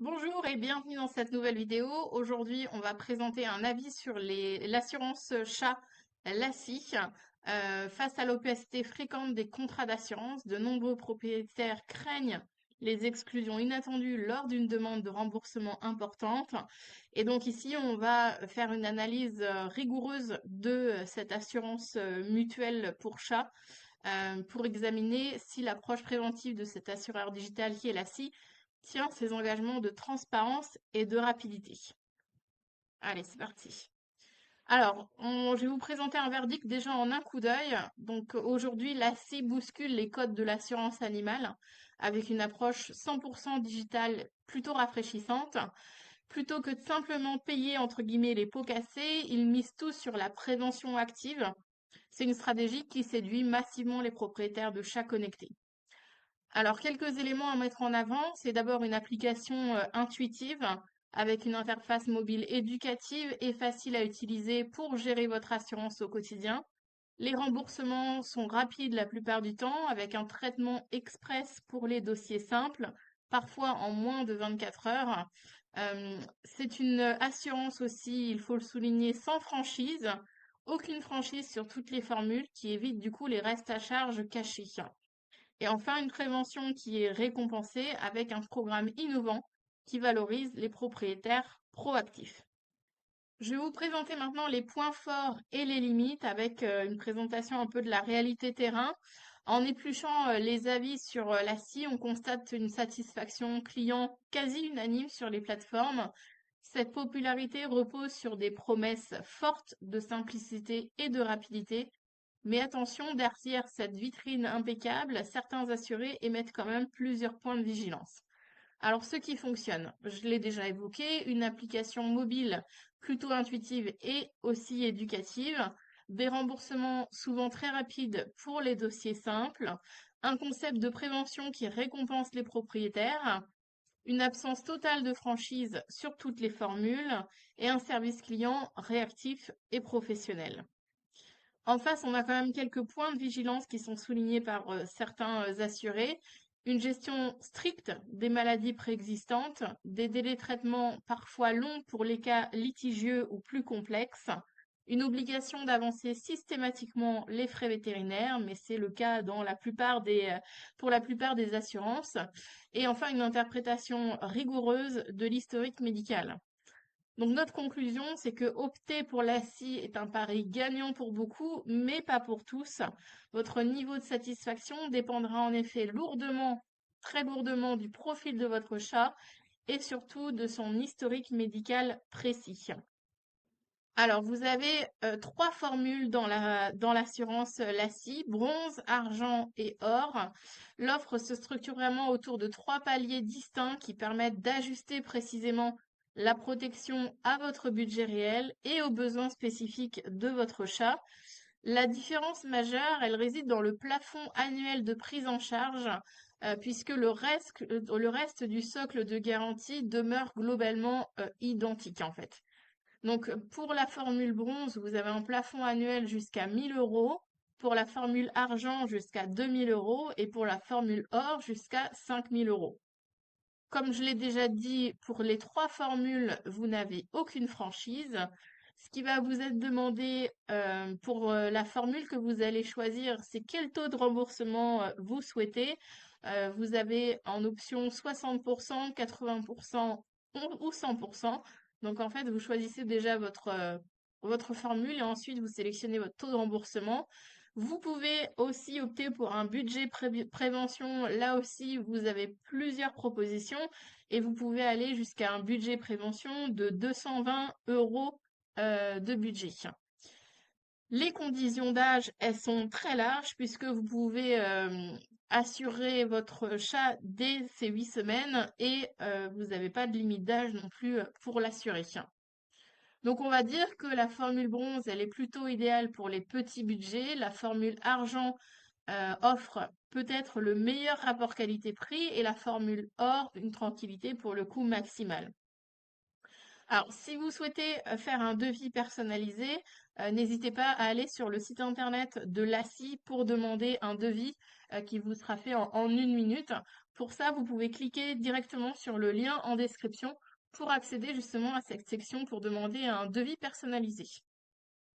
Bonjour et bienvenue dans cette nouvelle vidéo. Aujourd'hui, on va présenter un avis sur l'assurance chat LACI. Face à l'opacité fréquente des contrats d'assurance, de nombreux propriétaires craignent les exclusions inattendues lors d'une demande de remboursement importante. Et donc ici, on va faire une analyse rigoureuse de cette assurance mutuelle pour chat pour examiner si l'approche préventive de cet assureur digital qui est l'ACI tient ses engagements de transparence et de rapidité. Allez, c'est parti. Alors, je vais vous présenter un verdict déjà en un coup d'œil. Donc aujourd'hui, l'ACI bouscule les codes de l'assurance animale avec une approche 100% digitale plutôt rafraîchissante. Plutôt que de simplement payer entre guillemets les pots cassés, ils misent tout sur la prévention active. C'est une stratégie qui séduit massivement les propriétaires de chats connectés. Alors, quelques éléments à mettre en avant, c'est d'abord une application intuitive avec une interface mobile éducative et facile à utiliser pour gérer votre assurance au quotidien. Les remboursements sont rapides la plupart du temps avec un traitement express pour les dossiers simples, parfois en moins de 24 heures. C'est une assurance aussi, il faut le souligner, sans franchise, aucune franchise sur toutes les formules qui évite du coup les restes à charge cachés. Et enfin, une prévention qui est récompensée avec un programme innovant qui valorise les propriétaires proactifs. Je vais vous présenter maintenant les points forts et les limites avec une présentation un peu de la réalité terrain. En épluchant les avis sur la scie, on constate une satisfaction client quasi unanime sur les plateformes. Cette popularité repose sur des promesses fortes de simplicité et de rapidité, mais attention, derrière cette vitrine impeccable, certains assurés émettent quand même plusieurs points de vigilance. Alors, ce qui fonctionne, je l'ai déjà évoqué, une application mobile plutôt intuitive et aussi éducative, des remboursements souvent très rapides pour les dossiers simples, un concept de prévention qui récompense les propriétaires, une absence totale de franchise sur toutes les formules et un service client réactif et professionnel. En face, on a quand même quelques points de vigilance qui sont soulignés par certains assurés. Une gestion stricte des maladies préexistantes, des délais de traitement parfois longs pour les cas litigieux ou plus complexes, une obligation d'avancer systématiquement les frais vétérinaires, mais c'est le cas pour la plupart des assurances, et enfin une interprétation rigoureuse de l'historique médical. Donc notre conclusion, c'est que opter pour la scie est un pari gagnant pour beaucoup, mais pas pour tous. Votre niveau de satisfaction dépendra en effet lourdement, très lourdement du profil de votre chat et surtout de son historique médical précis. Alors, vous avez trois formules dans l'assurance LACI, bronze, argent et or. L'offre se structure vraiment autour de trois paliers distincts qui permettent d'ajuster précisément la protection à votre budget réel et aux besoins spécifiques de votre chat. La différence majeure, elle réside dans le plafond annuel de prise en charge, puisque le reste du socle de garantie demeure globalement identique en fait. Donc, pour la formule bronze, vous avez un plafond annuel jusqu'à 1000 euros, pour la formule argent jusqu'à 2000 euros et pour la formule or jusqu'à 5000 euros. Comme je l'ai déjà dit, pour les trois formules, vous n'avez aucune franchise. Ce qui va vous être demandé pour la formule que vous allez choisir, c'est quel taux de remboursement vous souhaitez. Vous avez en option 60%, 80% ou 100%. Donc en fait, vous choisissez déjà votre formule et ensuite vous sélectionnez votre taux de remboursement. Vous pouvez aussi opter pour un budget prévention. Là aussi, vous avez plusieurs propositions et vous pouvez aller jusqu'à un budget prévention de 220 euros de budget. Les conditions d'âge, elles sont très larges puisque vous pouvez assurer votre chat dès ses 8 semaines et vous n'avez pas de limite d'âge non plus pour l'assurer. Donc on va dire que la formule bronze, elle est plutôt idéale pour les petits budgets. La formule argent offre peut-être le meilleur rapport qualité-prix et la formule or, une tranquillité pour le coût maximal. Alors, si vous souhaitez faire un devis personnalisé, n'hésitez pas à aller sur le site internet de l'ACI pour demander un devis qui vous sera fait en une minute. Pour ça, vous pouvez cliquer directement sur le lien en description pour accéder justement à cette section pour demander un devis personnalisé.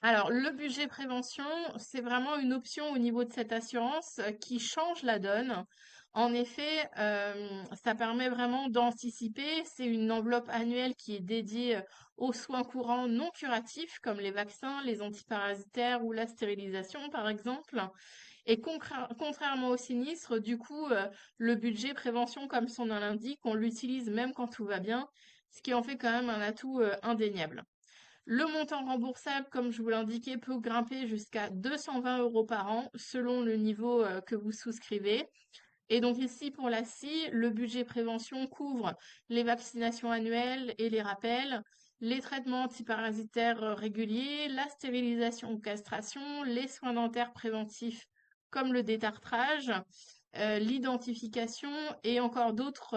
Alors, le budget prévention, c'est vraiment une option au niveau de cette assurance qui change la donne. En effet, ça permet vraiment d'anticiper. C'est une enveloppe annuelle qui est dédiée aux soins courants non curatifs, comme les vaccins, les antiparasitaires ou la stérilisation, par exemple. Et contrairement au sinistre, du coup, le budget prévention, comme son nom l'indique, on l'utilise même quand tout va bien, ce qui en fait quand même un atout indéniable. Le montant remboursable, comme je vous l'indiquais, peut grimper jusqu'à 220 € par an selon le niveau que vous souscrivez. Et donc ici, pour la scie, le budget prévention couvre les vaccinations annuelles et les rappels, les traitements antiparasitaires réguliers, la stérilisation ou castration, les soins dentaires préventifs comme le détartrage, l'identification et encore d'autres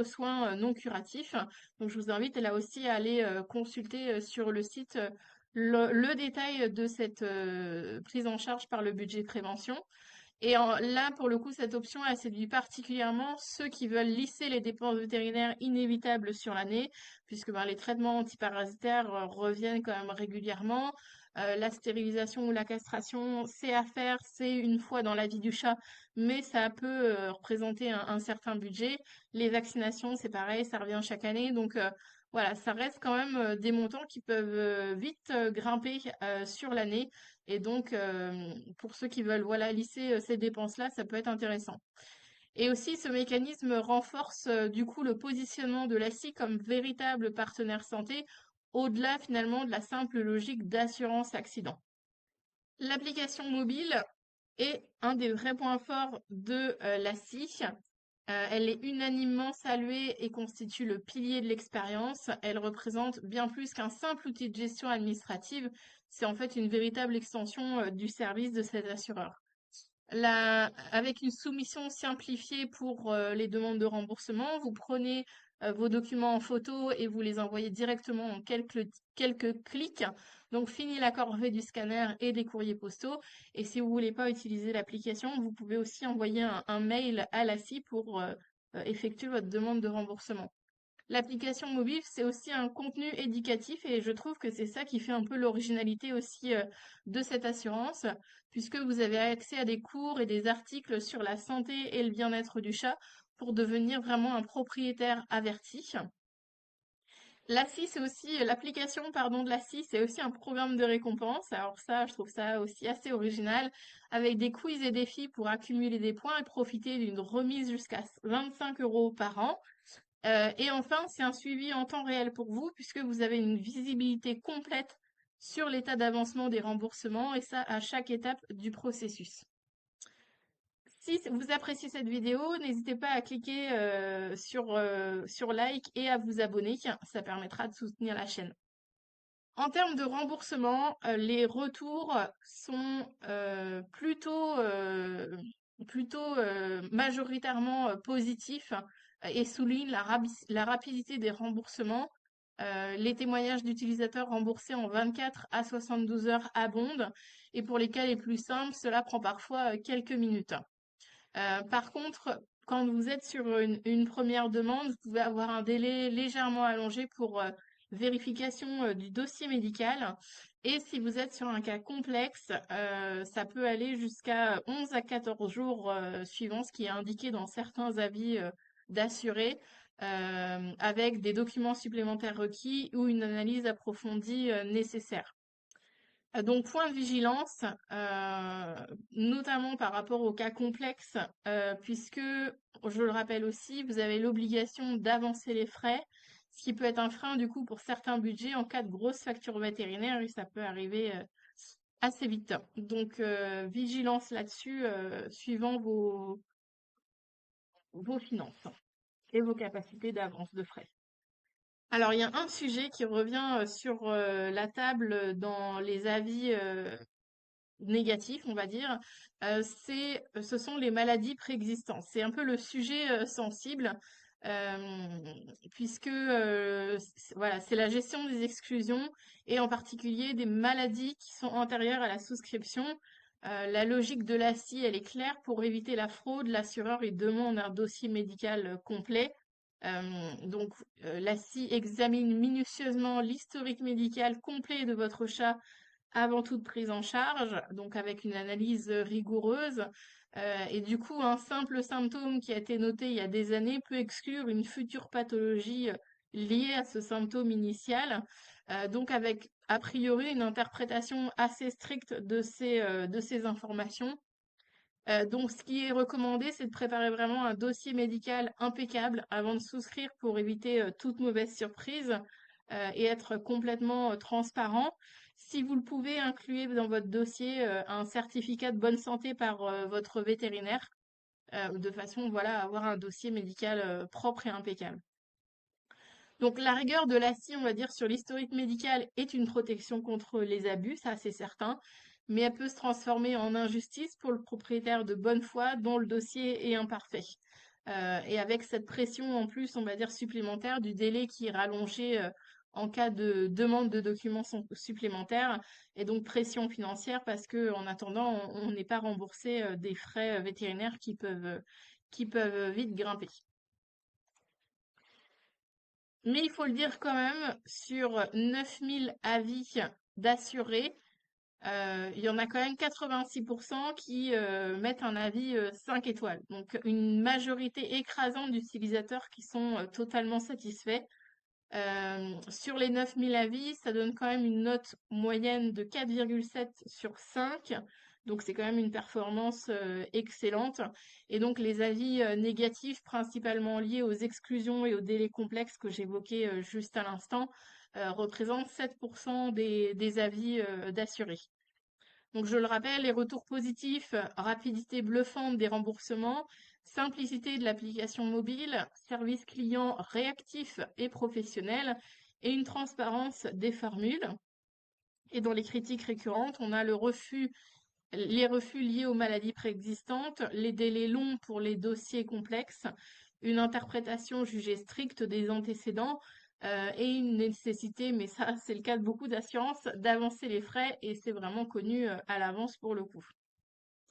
soins non curatifs. Donc, je vous invite là aussi à aller consulter sur le site le détail de cette prise en charge par le budget prévention. Et là, pour le coup, cette option, elle séduit particulièrement ceux qui veulent lisser les dépenses vétérinaires inévitables sur l'année, puisque ben, les traitements antiparasitaires reviennent quand même régulièrement. La stérilisation ou la castration, c'est à faire, c'est une fois dans la vie du chat, mais ça peut représenter un certain budget. Les vaccinations, c'est pareil, ça revient chaque année. Donc voilà, ça reste quand même des montants qui peuvent vite grimper sur l'année. Et donc, pour ceux qui veulent voilà, lisser ces dépenses-là, ça peut être intéressant. Et aussi, ce mécanisme renforce du coup le positionnement de la SI comme véritable partenaire santé, au-delà finalement de la simple logique d'assurance accident. L'application mobile est un des vrais points forts de la SI. Elle est unanimement saluée et constitue le pilier de l'expérience. Elle représente bien plus qu'un simple outil de gestion administrative. C'est en fait une véritable extension du service de cet assureur. Avec une soumission simplifiée pour les demandes de remboursement, vous prenez vos documents en photo et vous les envoyez directement en quelques clics. Donc, fini la corvée du scanner et des courriers postaux. Et si vous voulez pas utiliser l'application, vous pouvez aussi envoyer un mail à la CI pour effectuer votre demande de remboursement. L'application mobile, c'est aussi un contenu éducatif et je trouve que c'est ça qui fait un peu l'originalité aussi de cette assurance, puisque vous avez accès à des cours et des articles sur la santé et le bien-être du chat pour devenir vraiment un propriétaire averti. L'application, pardon, de la scie, c'est aussi un programme de récompense. Alors ça, je trouve ça aussi assez original, avec des quiz et défis pour accumuler des points et profiter d'une remise jusqu'à 25 € par an. Et enfin, c'est un suivi en temps réel pour vous, puisque vous avez une visibilité complète sur l'état d'avancement des remboursements, et ça à chaque étape du processus. Si vous appréciez cette vidéo, n'hésitez pas à cliquer sur like et à vous abonner, ça permettra de soutenir la chaîne. En termes de remboursement, les retours sont plutôt majoritairement positifs et soulignent la rapidité des remboursements. Les témoignages d'utilisateurs remboursés en 24 à 72 heures abondent et pour les cas les plus simples, cela prend parfois quelques minutes. Par contre, quand vous êtes sur une première demande, vous pouvez avoir un délai légèrement allongé pour vérification du dossier médical. Et si vous êtes sur un cas complexe, ça peut aller jusqu'à 11 à 14 jours suivant ce qui est indiqué dans certains avis d'assurés, avec des documents supplémentaires requis ou une analyse approfondie nécessaire. Donc, point de vigilance, notamment par rapport aux cas complexes, puisque, je le rappelle aussi, vous avez l'obligation d'avancer les frais, ce qui peut être un frein du coup pour certains budgets en cas de grosse facture vétérinaire et ça peut arriver assez vite. Donc, vigilance là-dessus, suivant vos finances et vos capacités d'avance de frais. Alors, il y a un sujet qui revient sur la table dans les avis négatif, on va dire, ce sont les maladies préexistantes. C'est un peu le sujet sensible, puisque voilà, c'est la gestion des exclusions et en particulier des maladies qui sont antérieures à la souscription. La logique de l'ACI, elle est claire. Pour éviter la fraude, l'assureur il demande un dossier médical complet. L'ACI examine minutieusement l'historique médical complet de votre chat avant toute prise en charge, donc avec une analyse rigoureuse. Et du coup, un simple symptôme qui a été noté il y a des années peut exclure une future pathologie liée à ce symptôme initial. Donc avec a priori une interprétation assez stricte de ces informations. Donc ce qui est recommandé, c'est de préparer vraiment un dossier médical impeccable avant de souscrire pour éviter toute mauvaise surprise et être complètement transparent. Si vous le pouvez, incluez dans votre dossier un certificat de bonne santé par votre vétérinaire, de façon voilà, à avoir un dossier médical propre et impeccable. Donc la rigueur de l'ACI, on va dire, sur l'historique médical est une protection contre les abus, ça c'est certain, mais elle peut se transformer en injustice pour le propriétaire de bonne foi dont le dossier est imparfait. Et avec cette pression en plus, on va dire, supplémentaire du délai qui est rallongé en cas de demande de documents supplémentaires, et donc pression financière parce que en attendant, on n'est pas remboursé des frais vétérinaires qui peuvent vite grimper. Mais il faut le dire quand même, sur 9000 avis d'assurés, il y en a quand même 86% qui mettent un avis 5 étoiles. Donc une majorité écrasante d'utilisateurs qui sont totalement satisfaits. Sur les 9000 avis, ça donne quand même une note moyenne de 4,7 sur 5. Donc c'est quand même une performance excellente. Et donc les avis négatifs, principalement liés aux exclusions et aux délais complexes que j'évoquais juste à l'instant, représentent 7% des avis d'assurés. Donc je le rappelle, les retours positifs, rapidité bluffante des remboursements, simplicité de l'application mobile, service client réactif et professionnel, et une transparence des formules. Et dans les critiques récurrentes, on a les refus liés aux maladies préexistantes, les délais longs pour les dossiers complexes, une interprétation jugée stricte des antécédents et une nécessité, mais ça c'est le cas de beaucoup d'assurances, d'avancer les frais et c'est vraiment connu à l'avance pour le coup.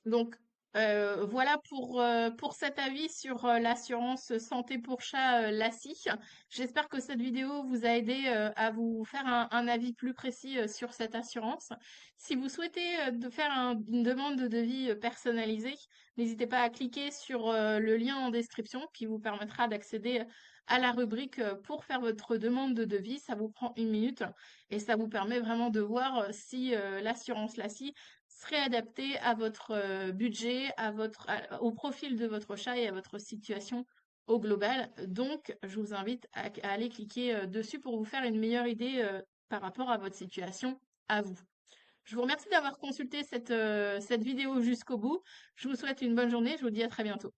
Donc voilà pour cet avis sur l'assurance santé pour chat LACI. J'espère que cette vidéo vous a aidé à vous faire un avis plus précis sur cette assurance. Si vous souhaitez de faire une demande de devis personnalisée, n'hésitez pas à cliquer sur le lien en description qui vous permettra d'accéder à la rubrique pour faire votre demande de devis. Ça vous prend 1 minute et ça vous permet vraiment de voir si l'assurance LACI serait adapté à votre budget, au profil de votre chat et à votre situation au global. Donc, je vous invite à aller cliquer dessus pour vous faire une meilleure idée par rapport à votre situation à vous. Je vous remercie d'avoir consulté cette vidéo jusqu'au bout. Je vous souhaite une bonne journée. Je vous dis à très bientôt.